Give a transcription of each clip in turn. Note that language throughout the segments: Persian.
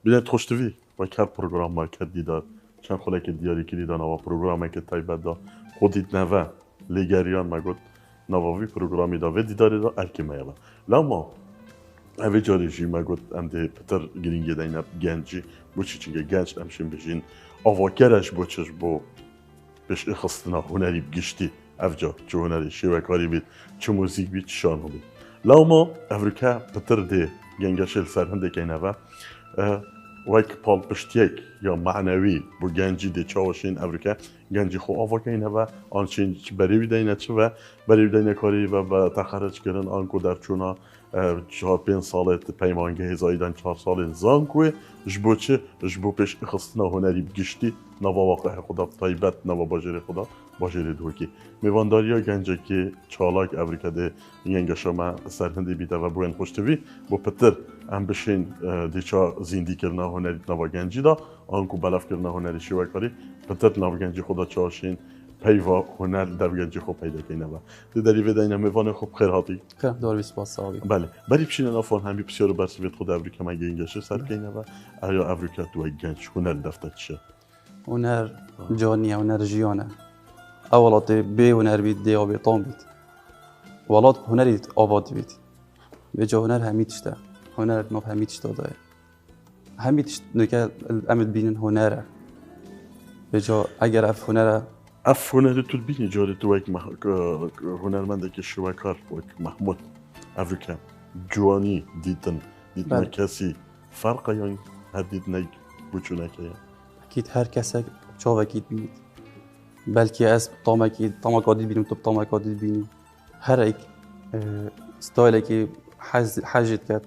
بینید خوشتوی و کار پروگرام ما که دیدار چند خاله که دیاری که دیدن و پروگرامی که تایبت دا خودید نوه لیگریان مگود نواوی پروگرامی دا و دیداری دا ارکی میلا لما اوی جاری جی مگود امده پتر گرینگی داینا گنجی بوچی چنگه گنج امشین بجین آواکرش بوچش بو بش اخستنا هنری بگشتی افجا چه هنری شوکاری بید چه موزیک بید شان بید لما افریقا پتر ده گنگشل سرهنده که نوه وایک پال پشتیک یا معنوی بو گنجی ده چاوشین افریقا گنجی خو آوا که اینه و آنچین بری بیدینه چه و بری بیدینه کاری و با تخرج کردن آنکو در چونا 4-5 سالت پیمانگه هزایدن 4 سال زانکوه جبو چه جبو پیش اخستنا هنری بگشتی نوا واقع خدا طیبت نوا باجر خدا باجر دوکی میوانداریا گنجه که چالاک افریقا ده اینگشا ما سرهندی بیده و بوین خوشتوی بو پتر ام بشین دیچا زیندی کردن هنری نوا گنجی دا آنکو بلف کردن هنری شوکاری پتر نوا گنجی خدا چاشین پیوا هنر در گنجی خوب پیدا کنه و دیداری ویده اینه میوان خوب خیر هاتی خیر دار بیسپاس ساوی بله بری بشینن آفان همی بسیار برسویت خود افریقا مگه اینگشه سر کنه و آیا افریقا تو گنج هنر دفتر چه هنر جانیه هنر جیانه اولات بی هنر بید دی آبی طام بید ولات هنری آباد بید به جا هنر همیتشته هنر نو همیتشته داره همیتشت نکه امد بینن هنره به جا اگر اف هنره اف هنری تو بینی جاری تو یک هنرمنده که شوکار وک محمود افریقا جوانی دیدن کسی فرق یا هر دیدن بچونه که اكيد هر کسی چاو اكيد بینید بلکه از طامه کادید بینیم تو طامه کادید بینیم هر ایک ستایل که حاجت کرد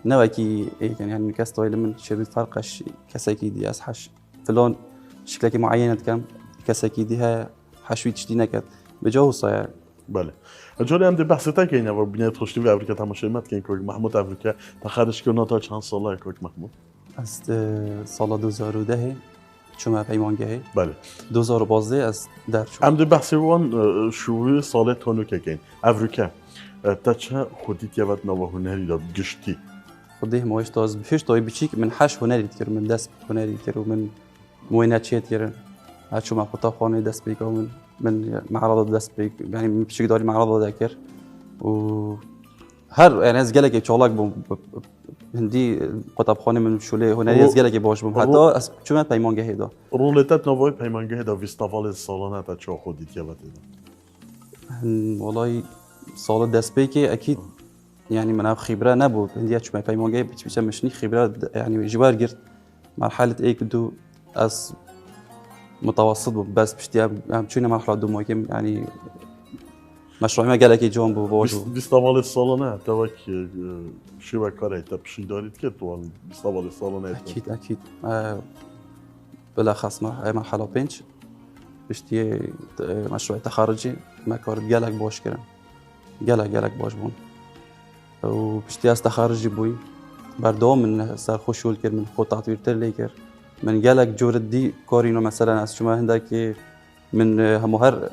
نه کی يعني كستایل من شبه فرقش کسی که دی از حش فلان شکلی که معینه کم کسی که دی ها حشوی تشتی نکرد به جا صايع بله جالي هم دي بحثتك يعني و بنيت خوشتي في افريقيا تماشيمات كان كوك محمود افريقيا تخرج كنا تا چند ساله كوك محمود از سال 2010 شما پیمانگه بله 2012 از در شو هم دي بحثي وان شو ساله تونو كاين افريقيا تا خوديت يابت نوا هنري دا گشتي خديه موش تاز بفيش طاي بچيك من حش هنري تكر من دست هنري تكر ومن مويناتشيت تكر هاتشو مع خطا خانه دست بيك من معرض دست بيك يعني بشيك داري معرض ذاكر و هر يعني از قالك يشالك هندي قطب خانه من شوله هنري از قالك باش بم حتى از شو ما پیمانگه هدا رولتات نوای پیمانگه دا فيستيفال سالانه تا چه خوديت يابت والله سال دست بيك اكيد يعني من خبره نبود هندي شو ما پیمانگه بيش مشني خبره يعني جوار قرت مرحله ايك دو از متوسط بس بشتي شنو مرحله دو مهم يعني مشروع ما قالك جون بواجو فيستيفال سالانه توك شو كاره تبشي داريت كت وان فيستيفال سالانه اكيد بالاخص مرحله بنش بشتي مشروع تخرجي ما كار قالك باش كرن قالك باش بون وبشتي از تخرجي بوي بردوم من سر خوشول كر من خود تطوير تر من قالك جورد دي كورينو مثلا از شما هندك من همهر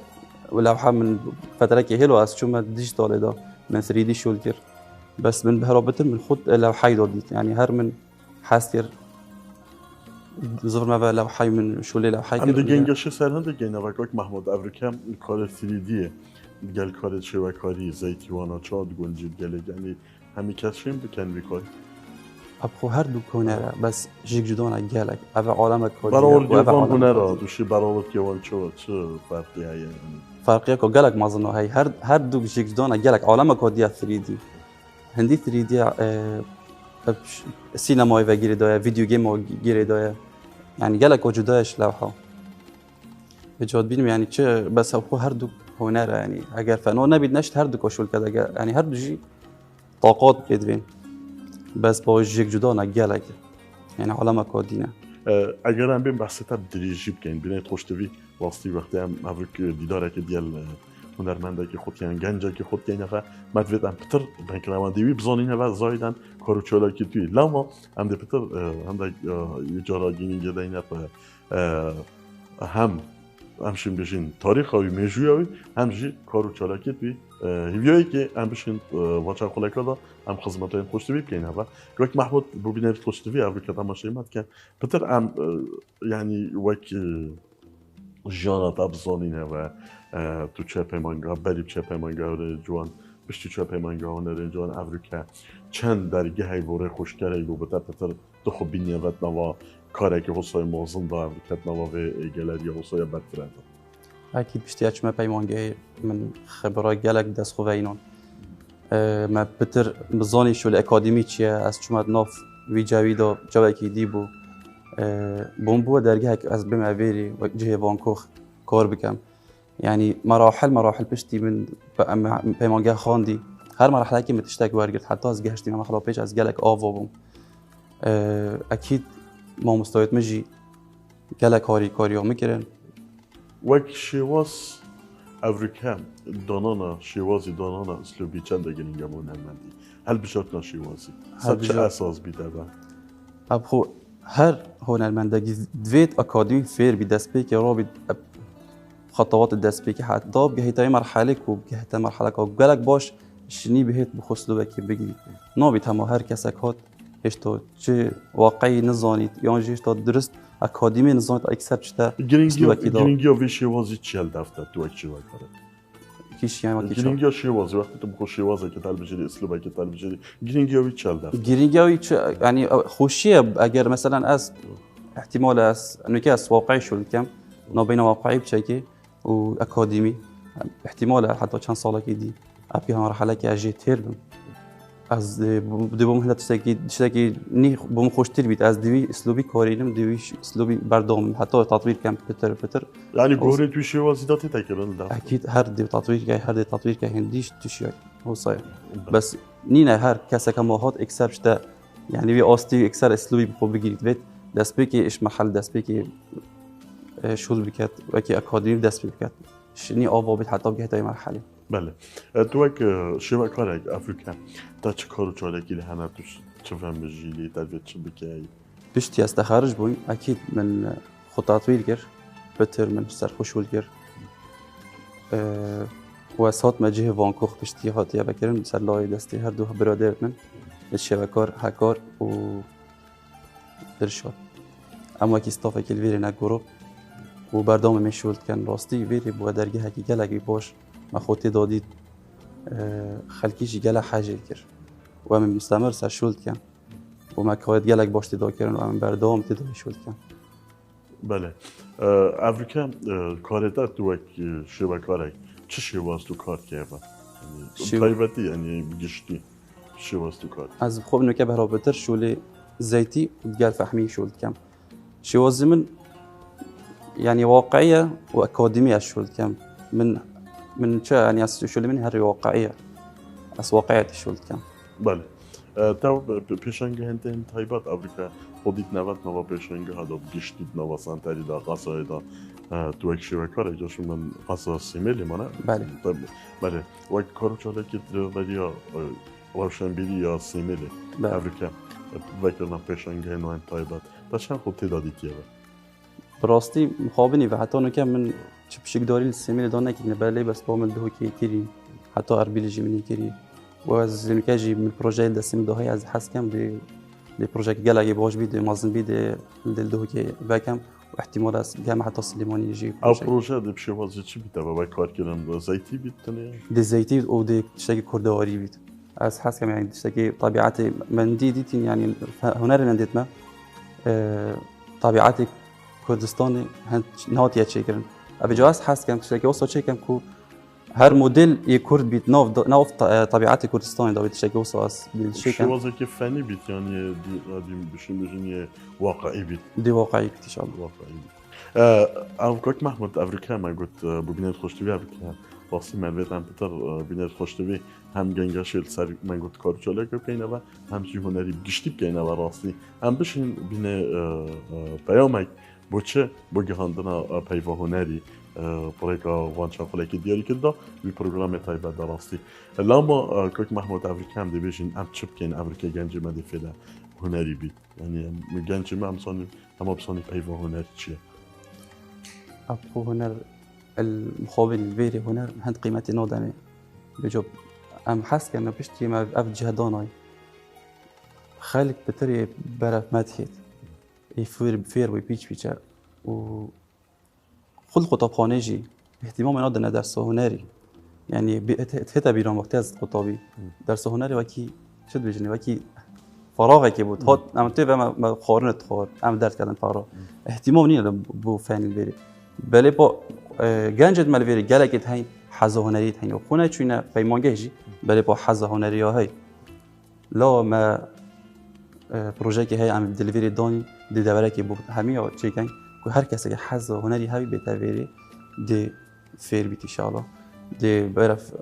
ولوحه من فتره که هلو از شما دیجیتال دا من 3 دي شول كر بس من بهرابتر من خود لوحه داديت يعني هر من حاسر زور ما لوحه من شول لوحه كر عند گنگش سر هند گینا وکاک محمود افریقا کار 3 دي گل کار شوکاری زیتیوانا چاد گنجید گله یعنی همین کسیم بکن بیکار ابخو هر دو هنره بس جيك جدونا قالك ابا عالمك كل برای جوان هنره دوشی برای جوان چه فرقی هایی فرقی که قالك ما ظنوا هي هر دو جيك جدونا قالك عالمك كوديا 3 دي هندي 3 دي سينما وغيره دايا فيديو جيم وغيره دايا يعني قالك وجوداش لوحه بجد بينم يعني چه بس هو هر دو هنره يعني اگر فنو نبيد نشت هر دو كشول كذا يعني هر دو جي طاقات بدوين بس با جيك جدا نقالك يعني عالم كودينا اگر هم بیم بحثتا دریجی بکن بینید خوشتوی واسطی وقتی هم اوک دیداره که دیال هنرمنده که خود کن گنجه که خود کن و مدوید هم پتر بنکروان دیوی بزانین و زایدن کارو چالا که توی لما هم ده پتر هم ده جاراگینی گدین هم همشین بشین تاریخ هایی میجوی هایی همجی کارو چالا که توی هیویایی که هم بشین واچن خلکا دا هم خدمت های خوشتوی بکنه و وقت محمود ببینید خوشتوی اولی که تماشای مد کن پتر هم یعنی وقت جانا تابزانینه و تو چه پیمانگاه بری چه پیمانگاه جوان بشتی چه پیمانگاه نرین جوان افریقا چند درگه های وره خوشگره گو بتا پتر تو خب بینیه وقت نوا کاری که حسای موازن دا افریقا نوا و گلری حسای برتره اكيد بشتي ما بيمانجي من خبره جالك داس خوينون ما بتر بزاني شو الاكاديمي تشيا از چومد ناف وی جاویدا جاوکی دیبو بومبو درگهك از بم اویری و جهه بانکوخ کار بکم يعني مراحل بشتي من بيمانجي خاندي هر مرحله که متشتاق ورگرد حتی از گشتي مرحله پیش از جالك آوا بوم اكيد ما مستويت مجي جالك کاریو میکرن وقت شواز افریقا دانانا شوازی دانانا اسلوبی چند دگرینگه هنرمندی هل بشاتنا شوازی چه اساس بیده با؟ اب خو هر هنرمندگی دوید اکادمی فیر بی دست بی که را بی خطوات دست بی که حتی بگه تای مرحله کو بگه تای مرحله کو گلک باش شنی بهت بخسلو بکی بگی نابید همه هر کسک هات هشتا چه واقعی نزانید یا هشتا درست اکادمی نزانید اکثر چطور گرینگیا وی شوازی چیل دفته تو اک چیوای کاره کیش یعنی ما گرینگیا شوازی وقتی تو بخوش شوازه که تل بجری اسلوبه که تل بجری گرینگیا وی چیل دفته گرینگیا وی یعنی خوشیه اگر مثلا از احتمال از نوکه از واقعی شد کم نابین واقعی بچه و اکادمی احتمال حتی چند ساله که دی ابی هم مرحله که اجی تر بم از دوم هنر تشتکی نی بوم خوشتر بید از دوی اسلوبی کارینم دوی اسلوبی بردام حتی تطویر کم پتر یعنی گوره توی شوازی داتی تکران دفت اكيد هر دي تطوير كه هنديش تشيا هو صاير بس نينا هر كاسا كماهات اكسر شتا يعني بي اوستي اكسر اسلوبي بخو بگیرید وید دست بکی اش محل دست بکی شول بکات وکی اکادمی دست بکات شنی آوا بید حتی بگه تای مرحله بله تو اک شما کارک افریقا تا چه کارو چاله که لحنه توش چه فهم بجیلی تدوید چه بکی بشتي استخرج بوين اكيد من خطات ويلجر بتر من سرخوش ويلجر وسات ما جه وانكوخ بشتي هات يا بكرن سلاي دستي هر دو برادر من الشبكار هكار و درشات اما كي استافا كل فيري ناغورو و بردام مشولت كان راستي فيري بو درجه هكي جلقي باش ما خوتي داديت خلكيش جلا حاجه كر و من مستمر سشولت كان وما كويت جالك باش تدا كرن و من بردام تدا شولت كان بله افریقا کارتا تو اک شبکاره چه شواز تو کار که با تایبتی یعنی گشتی شواز تو کار از خوب نوکه برابرتر شوله زيتي ودقال فحمي شولت كم شواز من يعني واقعيه واكاديميه شولت كم من شو يعني شوله من هري واقعيه اس واقعيه شولت كم بله تو پیشنگ هنتین تایبات افریقا خودیت نوات نوا پیشنگ هدا گشتید نوا سنتری دا قصای دا تو اک شبکاره جاشون من قصا سیمیلی مانه بله وقت کارو چاله که دریا روشن بیری یا سیمیلی افریقا وقت پیشنگ هنوین تایبات تا چند خود تعدادی کیه براستی مخابنی و حتی نکم من چپشک داری السیمیلی دا نکیدنه بله بس بامل دهو که کری حتی اربیلی منی کری و از نکاجی من پروژه دستیم دهایی از حس کم دی پروژه که گلگی باش بید مازن بید دل دهو که بکم و احتمال است جامعه حتی سلیمانی یجی او پروژه دی بشه واسه چی بیده و کار کردن زیتی بید تنه دی زیتی و دی شکی کردواری بید از حس کم یعنی شکی طبیعت من دیدین یعنی هنر من دیدم طبیعت کردستان هن نهاتیه چه کردن ابی جواز حس کم شکی واسه چه کم کو هر مدل يكرد بيت ناف طبيعات كردستان دا بيتشكل وصاص بالشكل شو كيف فني بيت يعني دي بشنو واقعي بيت دي واقعي بيت ان شاء الله واقعي او كوك محمود افريقيا ما قلت ببنان خوش تبي افريقيا راستی ملویت هم بتر بینر خوشتوی هم گنگاشیل سر من گفت کار چاله که بینه و هم چی هنری گشتی بینه و راستی هم بشین بینه پیامک بچه بگهاندنا پیوا هنری پروژه وانچا خلاکی دیاری کرده وی پروگرام تایبت دراستی لما کوک محمود افریقا هم دیبیشین ام چپ کن افریقا گنج مدی فعلا هنری بید یعنی گنج ما هم بسانی پیوا هنری چیه أبو هنر المقابل الفيري هنر هند قيمتي نوداني بجوب أم حس كأنه بشتي ما أف جهداناي خالق بتري برا مدحت يفير بفير ويبيتش بيتشا و خلق طبخانيجي اهتمام نودنا درس هنري يعني هتا بيرام وقتاز خطابي درس هنري وكي شد بيجني وكي فراغي كي بود هات أم تبع ما خارنة خار أم درس كذا فراغ اهتمام نيل بو فن الفيري بله با گنجت ملویری گلکت هی حز هنریت هی و خونه چونه پیمانگهی بله با حز هنری های لا ما پروژه که هی عم دلیوری دانی دی دوره که بود همه ها چی کن که هر کسی که حز هنری هایی بتویری دی فیر بیت انشالله دی برف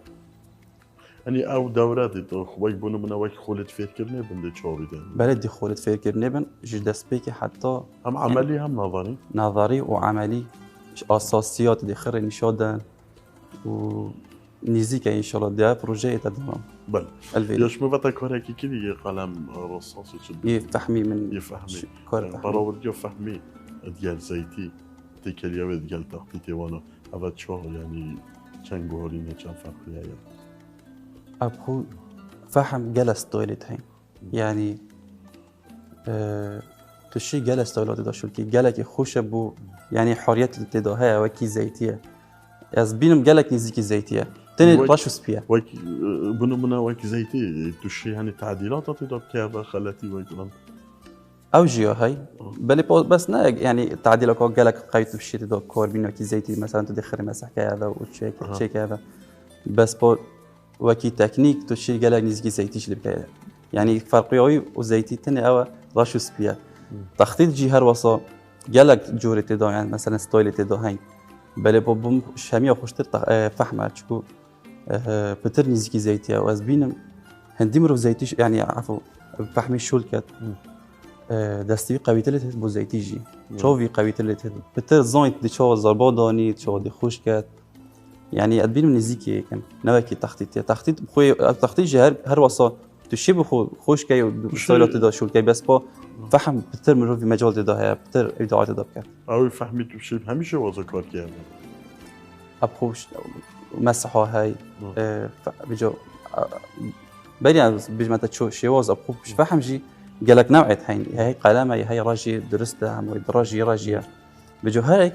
يعني او دوراتي تو خوي بونو من وقت خولت فكرني بندي تشاوي ده بله دی خولت فیر کرد بن جد سپیک حتی هم عملي هم نظري نظری و عملی اساسیات دی خیر نشادن و نزدیک ان شاء الله ده پروژه تدوام بل الفيديو ياش ما بتذكر هيك كذي قلم رصاصي يفهمي من يفهمي كار براود يفهمي ديال زيتي تكليا ديال تحتي وانا هذا شو يعني كان قولين كان فرق يا أبو فهم جلس تويلت هين يعني تشي جلس تويلت دا شو كي جلك خوش بو يعني حرية التداهية وكي زيتية از بينم جلك نزيكي زيتية تاني راشو سبيا وك بنو منا وك زيتي تشي يعني تعديلات تدب كذا خلتي ويكلام أو جيو هاي بل بس نا يعني تعديلك أو جلك قايت بشي تدا كور بينو كي زيتي مثلا تدخل مسح كذا وتشيك تشيك هذا بس بو وكي تكنيك تشي جلك نزيكي زيتيش اللي بكذا يعني فرقي وزيتي تاني أو راشو سبيا تخطيط جهر وصا جلك جوري تدا يعني مثلا ستايل تدا هاي بله بابم شامي خوشتر فهمه چكو بتر نزيكي زيتيا واز بينم هندي مرو زيتيش يعني عفوا فهمي شول كات دستي قوي تلت بو زيتيجي شوفي قوي تلت بتر زايت دي شو زربا داني شو دي خوش كات يعني ادبينم نزيكي كان نواكي تخطيط خوي تخطيط جهر هر وصا تشي بخو خوش كاي وستايلات دا شول كاي بس با فهم بتر مرو في مجال دا بتر ابداعات دا كات او فهمي تشي هميشه وازا كار كيان أبخوش مسحة هاي بيجو بري بيجي متى تشوف شيء أبخو مش فاهم جي قالك نوعية هاي قلمة هاي راجي درستها هم راجي بيجو هاي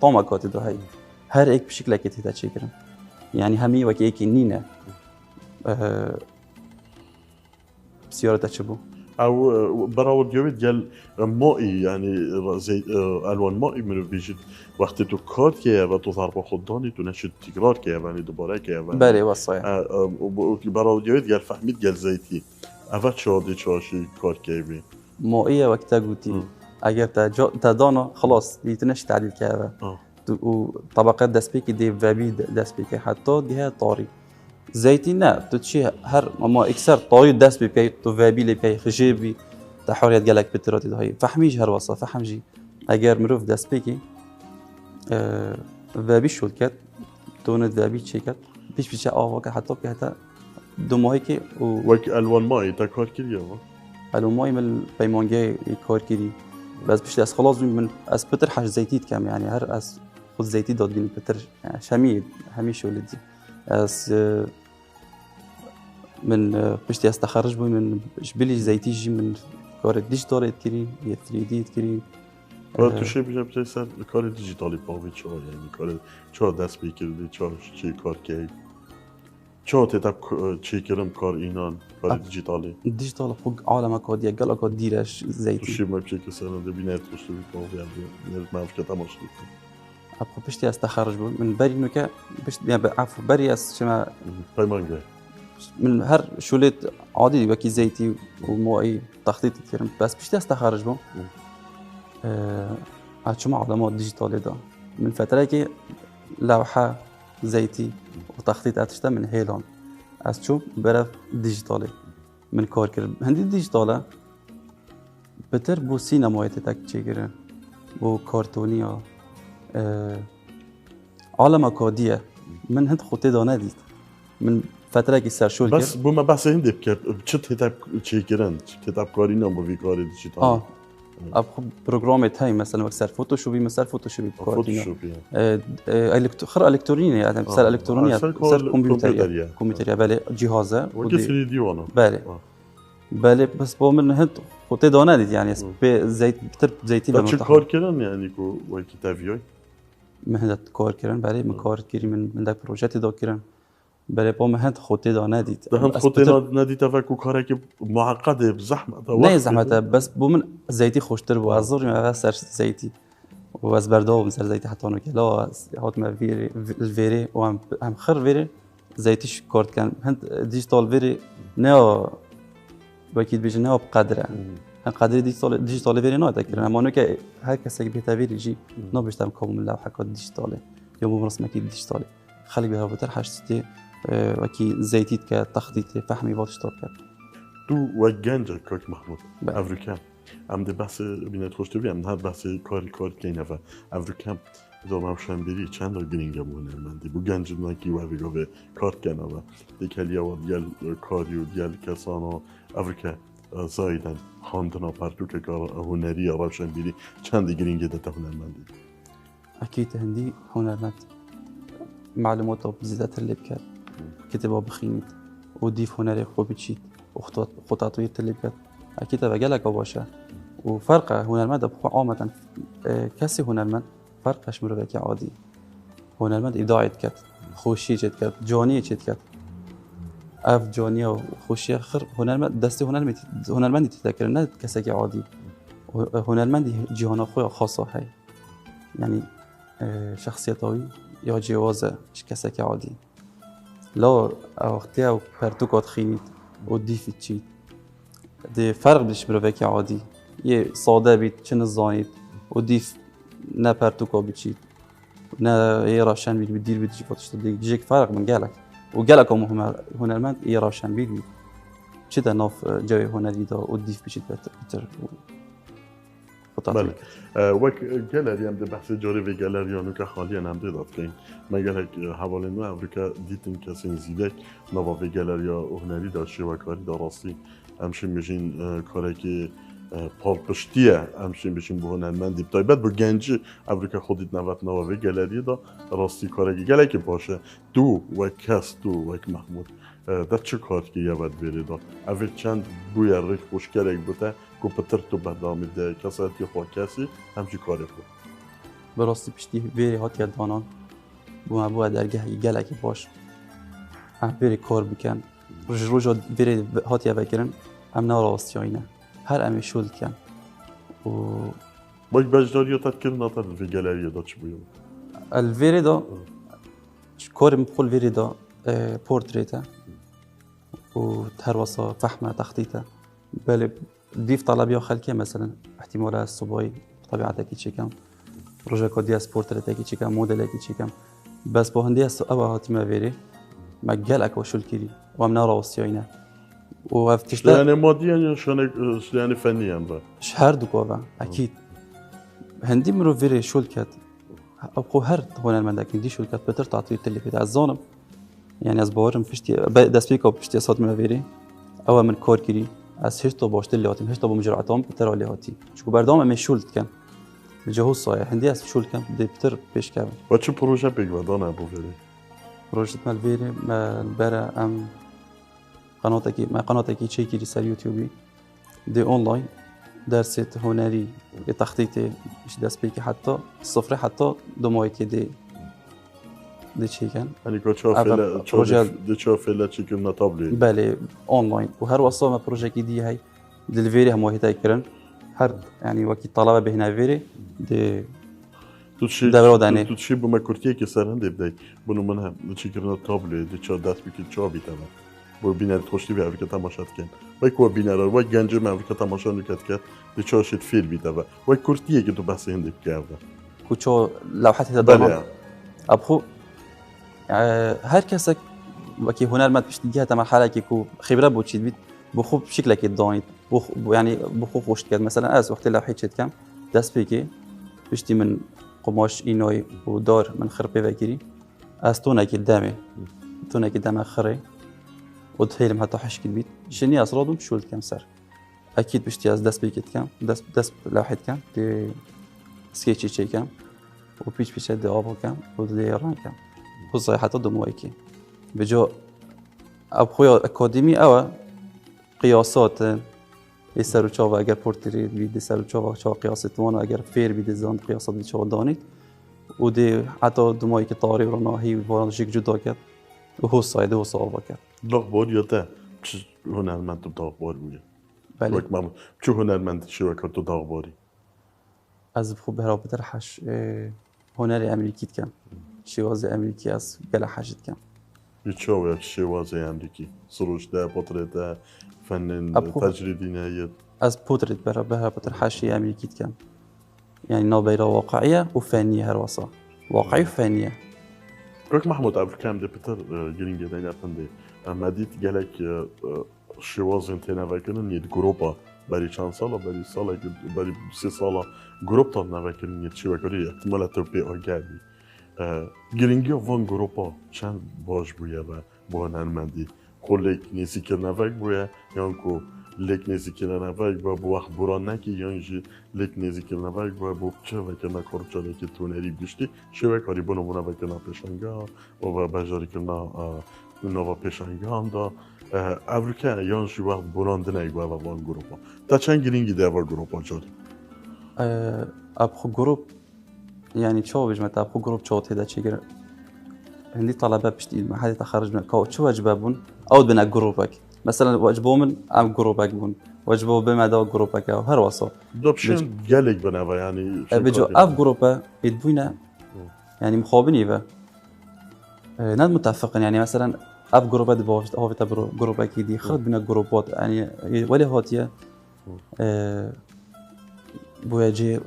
طامة كاتدو هاي هاي بشكل كده تتشكل يعني همي وكي نينا بسيارة تشبو او براود جويد قال مائي يعني زي الوان مائي من بيجي وقت تو كار كي و تو ضربه خداني تو نشد تكرار كي يعني دوباره كي بله وصايا براود جويد قال فهميت قال زيتي اول شادي شاشي كار كي بي مائية وقتها قلتي اگر تدانا خلاص يتنش تعديل كذا وطبقات دسبيكي دي فابي دسبيكي حتى دي هي طاري زيتي نا تتشي هر ما اكثر طاري دس بي تو فابي لي بي خجيبي تحوريات قالك بتراتي ده هي فهميش هر وصف فهمجي اگر مروف دس بيكي فابي شولكات تونت فابي تشيكات بيش وقت حتى حتى دو ماهيكي وك الوان ماي تا كار كيريا الوان ماي من بيمانجي كار كيري بس بيش اس خلاص من اس بتر حاج زيتيت كام يعني هر اس خذ زيتي دود بين بتر يعني شميد هميش ولدي اس من بشتي استخرج بوي من جبلي زيتي جي من كار ديجيتال تكري هي 3 دي تكري تو شي بيجا بتسال كار ديجيتالي باوي شو يعني كار شو داس بيكردي شو شي كار كي شو تتاب شي كرم كار اينان كار ديجيتالي ديجيتال فوق عالم كوديا قال اكو ديرش زيتي تو شي ما بشكل سنه ده بينات وشو باوي يعني ما في كتامش ابقى بشتي استخرج بوي من بري نوكا بشتي يعني عفوا بري اس شما بايمانجا من هر شولت عادي وكي زيتي وموي تخطيط كثير بس بشتي استخرج بو شو علامات ديجيتال ده من فتره كي لوحه زيتي وتخطيط اتشتا من هيلون از شو برا ديجيتالي من كار كرن هندي ديجيتالا بتر بو سينما تك تشيكرن بو كارتونيا عالم كودية من هند خوتي دانا ديت من فترة كي سرشول كر بس بو ما بحث هندي بكر بچت هتاب تشيكرن هتاب كارينا بو في كاري ديجيتال اب برنامج هاي مثلا مثل فوتوشوب مثل فوتوشوب فوتوشوب خر الكترونيه يعني مثل الكترونيه مثل كمبيوتر بله جهازه وكسر ديوانا بله بس بو من هند خوتي دانا ديت يعني زيت بتر زيتي بس كار كرن يعني كو وكي تافيوي من هند كار كرن بله من كار كيري من داك بروجيت دا كرن بله با مهند خوتي دانا ديت ده هم خوتي نادي تفكو كارك معقده بزحمه نه زحمته بس بو من زيتي خوشتر بو ازور ما سر زيتي واز برداو سر زيتي حتى انه لا هات ما فيري الفيري وهم خر فيري زيتي كارت كان هند ديجيتال فيري نه باكيد بيجي نه بقدره قدر ديجيتال فيري نه تكرر اما انه هر کسی که بهتر يجي نه بیشتر کامل لوحه دیجیتاله یا مو رسمه دیجیتاله خلي بها بتر حشتي وكي زيتيت كتخطيط فهمي باتشتار كات تو وجنجا كاك محمود افريكان ام دي بحث بينات خوش تبي ام هاد بحث كار كاينه ف افريكان زعما شنبري چند گرینگا بونه من دی بو گنج ناکی و بيگو کار کنه و دیکلیا و دیال کاریو دیال کسانو افریکا زایدن خواندنا پرتو که کار هنری یا شنبري چند گرینگه دته هنرمندی اكيد هندي هنرمند معلوماته بزيادة اللي بكات كتبها بخيمت وديف هنري خوب تشيت وخطاطية اللي بكات أكيد تبقى لك باشا وفرق هنرمند بخو عامة كسي هنرمند فرقش مروكي عادي هنرمند إبداعي كات خوشي جد كات جاني جد كات اف جاني وخوشي خر هنرمند دستي هنرمند تتذكر نه كسي عادي هنرمند جهان خويا خاصة هاي يعني شخصيتاوي یا جوازه کسی که عادی لا وقتی او پرتوکات خینید و دیفید چید ده فرق بیش بروه که عادی یه ساده بید چه نزانید و دیف نه پرتوکا بچید نه یه روشن بید بدیر بید جیفاتش دیگه جیک فرق من گلک و گلک هم هنرمند یه روشن بید چه ده ناف جوی هنری دا و دیف بچید بتر بله وقت گالری هم ده بحث جاری و گالریانو که خالی هم داد کن مگر حواله نو امریکا دیدیم کسی نزیده نوا و گالریا هنری داشته و کاری درستی همشین بشین کاری که پالپشتیه همشین بشین به هنرمند دیپتای بعد با گنج امریکا خودت نوات نوا و گالری دا راستی کاری گله که باشه دو و کس دو و محمود در چه کار که یه باید بری دا اول چند بوی ریخ خوشگره بوده که پتر تو بدنامی ده کسی هاتی خواه کسی همچی کاری خود براستی پشتی بری هاتی دانان بو درگه گله که باش هم بری کار بکن روژا بری هاتی وکرن هم ناراستی آینه هر امی شول کن و باید بجداری تا تکر ناتر في گالری دا چی بویم الویری دا کارم بخول ویری دا پورتریته و ترواسا فحمه تخطيطه بله ديف طلبيه خلقيه مثلا احتمال الصباي طبيعتك تشيكم بروجيكو دي سبورتريتك تشيكم موديلك تشيكم بس بو هندي او هاتي ما فيري ما قالك وشو كيري ومن راوسينا وفتشتا يعني ماديا يعني فنيا بقى شهر دوكوفا اكيد هندي مرو فيري شو الكات ابو هر هون المندك دي شو الكات بتر تعطي التليفون تاع الزونم يعني از باورم فشتي داس بيكو فشتي صوت ما فيري او من كور كيري از هشتو باشتل لهاتم هشتو بمجرعتهم بتر لهاتي شو بردام مشولت كان الجهوز صايح هندي از شول كان دي بتر بيش كان وشو بروجه بيقدر ابو فيري بروجه مال فيري ما البارا ام قناتك تشيكي رسال يوتيوبي دي اونلاين درست هنري بتخطيطي مش داس بيكي حتى الصفر حتى دمويكي دي تشيكن يعني تشوف لا تشيكن نطابلي بله اونلاين وهر وصلنا بروجيكي دي هاي دليفري هم هيتا يكرن هر يعني وقت طلبه بهنا فيري دي تشي بما كورتيه كي صار عندي بداي بنو منها تشيكن نطابلي دي تشو داس بيكي تشوبي تمام بو بينار تخشتي في افريقيا تماشات كان ويكو بينار وي گنج ما افريقيا تماشا نكات كات دي تشو شيت فيل بيتا وي كورتيه كي تو بس عندي كاوا كوتشو لوحات هذا ابخو هر کسی وکی هنرمند پشت دیگه تا مرحله که کو خبره بود چید بید بخوب شکل که دانید یعنی بخو خوش کرد مثلا از وقتی لوحه چید کم دست بگی پشتی من قماش اینای و دار من خرپه وگیری از تو نکی دمه خره و دهیلم حتی حشکل بید شنی از رادم شولد کم سر اكيد بشتي از دست بيكت كام دست لوحت كام دي سكيتشي تشي كام وبيش دي اوفو كام ودي ران كام خصوصا حتى دمويكي بجو ابخويا اكاديمي او قياسات يسرو تشوفا اگر بورتري بيدي سرو تشوفا قياسات وانا اگر فير بيدي زان قياسات بيدي شو دانيت ودي حتى دمويكي طاري ورانا هي ورانجيك جدا كات وهو صايد هو صعوبة كات داغبار یا ده هنرمند تو داغبار بوده بله وقت من چه هنرمند شبکه تو داغباری از خوب به رابطه حش هنر امریکی کم شواز امریکی از گله حشت کم چه و شواز امریکی سروش ده پترت ده فن تجریدی نه از پودرت به رابطه حشی امریکی کم یعنی نابیرا واقعیه و فنیه هر واسه واقعی و فنیه Kök Mahmut Afrikam de Peter giringeden yapındı. Medit gelek şivazın tenevekinin yedi grupa beri çan sala beri sala beri se sala gruptan nevekinin yedi şivekari ihtimal ettiği o geldi. Giringi van grupa çan baş buya ve bu önermendi. Kollek nesikir nevek buya yanko lek nezikir nevek ve bu vah buran ne ki yanjı lek nezikir nevek ve bu çevekine korçalı ki tuneri düştü. Şivekari bunu buna vekina peşanga و بجاری کردن نوا پیشانگان دا افریقا یان شیوه براندن ایگوه و وان گروپا تا چند گرینگی دیوار گروپا جاری ابخو گروپ يعني شو بجمع ابخو گروپ شو تيدا چيگر هندي طلبه بشتي محل تخرج من كو شو واجبون او بنا جروبك مثلا واجبو من ام جروبك بون واجبو بما دا جروبك او هر وصو دبشن جالك بنوا يعني بجو اف جروبا يدبونا يعني مخابني و ناد متفقين يعني مثلا اف جروبات هو تبرو جروبا كيدي خرج بين الجروبات يعني ولا هاتيه بوجي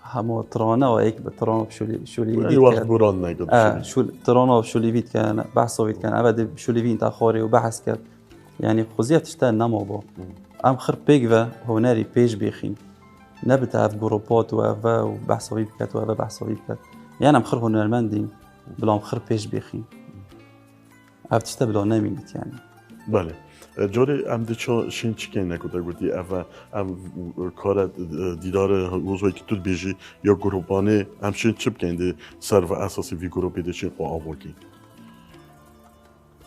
همو ترانا وهيك ترانا شولي اي وقت بران نقدر شو ترانا شولي فيت كان بحث كان ابد شولي فين تاخوري وبحث كان يعني خوزيت تشتغل نمو بو ام خرب بيجفا هناري بيج بيخين نبت اف جروبات وافا وبحث كات وافا بحث كات يعني ام خرب هنرمندين بلا ام خرب بيج بيخين هفت تشتغل نامينت يعني بله جوری ام دیچو شین چیکن نکوده گفتی اوا ام کار دیدار روزایی که تو بیجی یا گروپانه ام شین چیپ کنده سر و اساسی وی گروپی دشین خو آوردی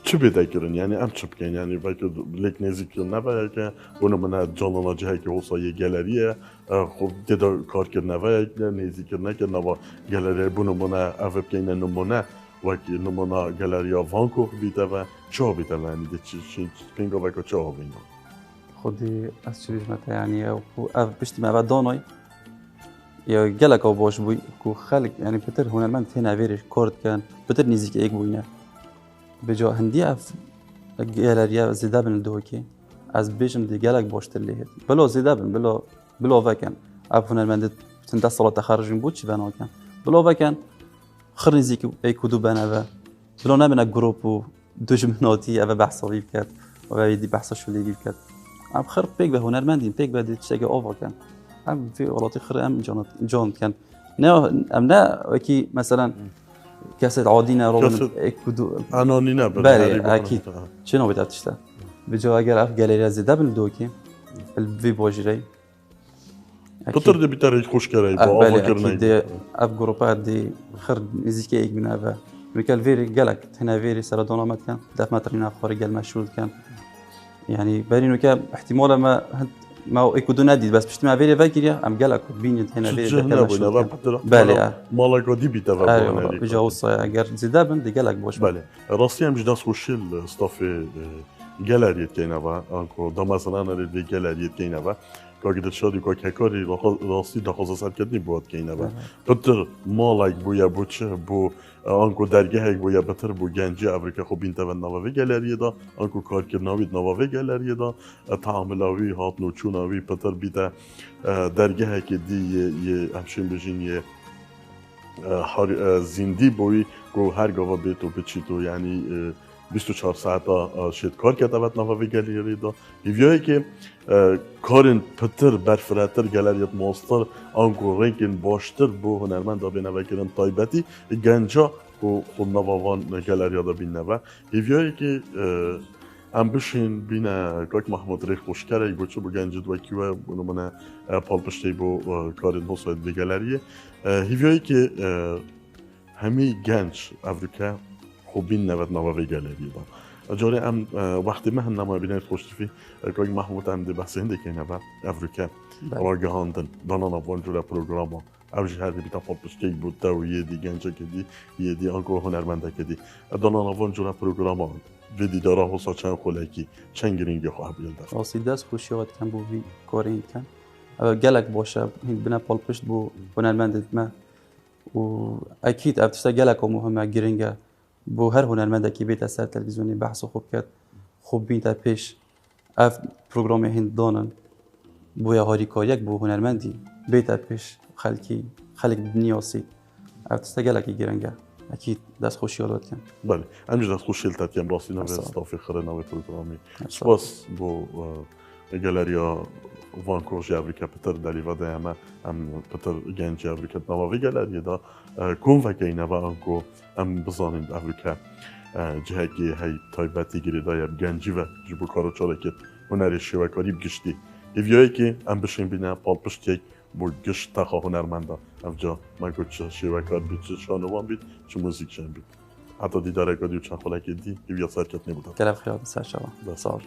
چی بیده کردن یعنی ام چیپ کن یعنی وقتی لیک نزدیک نه ولی که اونو من جانانجی که واسه یه گالریه خب دیدار کار کردن ولی نزدیک نه که نوا گالری بونو من افب کنن نمونه وقتی نمونه گالریا وانکوور بیده و چه بیده یعنی چی پینگا وقتی چه بینگا خودی از چی بیشتر یعنی او بشتی ما بعد دانای یا گلک او باش بوی کو خالق یعنی بتر هنرمند هنا ویرش کارد کن بتر نزدیک ایک بوینه بجا هندی اف گالریا زیاده بن دوکی از بیشم دی گلک باشتر لیهت بلا زیاده بن بلا وکن اف هنرمند تنده سال تخرجیم بود چی بنا کن بلا وکن خرني زيك يكودو بنا بلا نبنا جروب و دجمناتي أبا بحث صغير كات وبيدي بحث شو اللي يجيب كات عم خرب بيك به هنرمندين بيك بدي تشتغل أوفر كان عم في ولاتي خر أم جون كان نا أم نا وكي مثلا كاسة عادينا روبن يكودو أنانينا بالي أكيد شنو بدها تشتغل بجو أجر أف جاليريا زي دبل دوكي الفي بوجري بطر دي بتاريخ خوش كراي بو أكيد دي أف جروبات دي خر نزيكي من أفا ميكال فيري قالك هنا فيري سردونا مات كان داف ماترينا خوري قال مشهود كان يعني بارينو كان احتمال ما يكودو نادي بس بشتي فيري فاكريا ام قالك بين هنا فيري بالي مالك ودي بيتافا ايوه بجوص اگر زيدابن دي قالك بوش بالي راسي ام جداس خوشي الستاف جالريت كاينابا انكو دمازنا دي جالريت كاينابا كاجد شادي كاكاري راسي دخوزا سركدني بود كاينابا بتر مالك بويا بوتش بو آنکو درگاه بویا بتر بو گنجی افریقا خوب این تو نوابه گالریه دا آنکو کارکردناوی نوابه گالریه دا تعاملاوی هات نوچوناوی بتر بیده درگاه که دی یه همشین بجین یه زیندی بوی گو هر گاوا بیتو بچیتو یعنی 24 ساعتا شد کار کرده بات نوی گالری دا هیویایی که کارن پتر برفراتر گالریت ماستر آنکو رنگین باشتر بو هنرمند دا بینه وکرن تایبتی گنجا بو خود نووان گالری دا بینه و هیویایی که ام بشین بینه کاک محمود ری خوشکره بو چه بو گنج دو کیوه بونو منه پالپشتی بو کارن حسوید دی گالریه هیویایی که همی گنج افریقا خوبین نوید نوی گالری دا جاری ام وقتی من نما بینه خوشتفی کاک محمود هم دی بحثنده که نوی افریقا راگهاندن دانا نوان جوره پروگراما اوجی هر بیتا پالپشتی بود تا و یه دی گنجه کدی یه دی آنکو هنرمنده کدی دانا نوان جوره پروگراما ویدی داره حسا چند خلکی چند گرینگی خواه بیلده راسی دست خوشیات کن بو وی کارین کن گلک باشه هند بنا پالپشت بو هنرمند ما و اکید افتشتا گلک و مهمه گرینگه بو هر هنرمنده که بیت سر تلویزیونی بحث خوب کرد خوب بین تا پیش اف پروگرام هند دانن بو یا هاری کاریک بو هنرمندی بیت پیش خلق نیاسی افتشتا گلکی گرینگه اكيد دست خوشیالات کن بله همینجا دست خوشیالت کن راستی نوی استافی خره نوی پروگرامی سپاس بو گالریا وانکوش افریقا پتر دلیوا ده هم پتر گنج افریقا نوی گالری دا کن وکی نوی آنکو هم بزانید افریقا جهگی هی تایبتی گیری دایر گنجی و جبو کارو چاره که هنری شوکاری بگشتی ایویایی که هم بشین بینه پال پشت یک بو گشت تخا هنرمنده افجا من گوت چه شوکار بید چه شانوان بید چه موزیک شن بید حتی دیداره گادیو چند خلک دی ایویا سرکت نبوده گلب خیال سر شما سال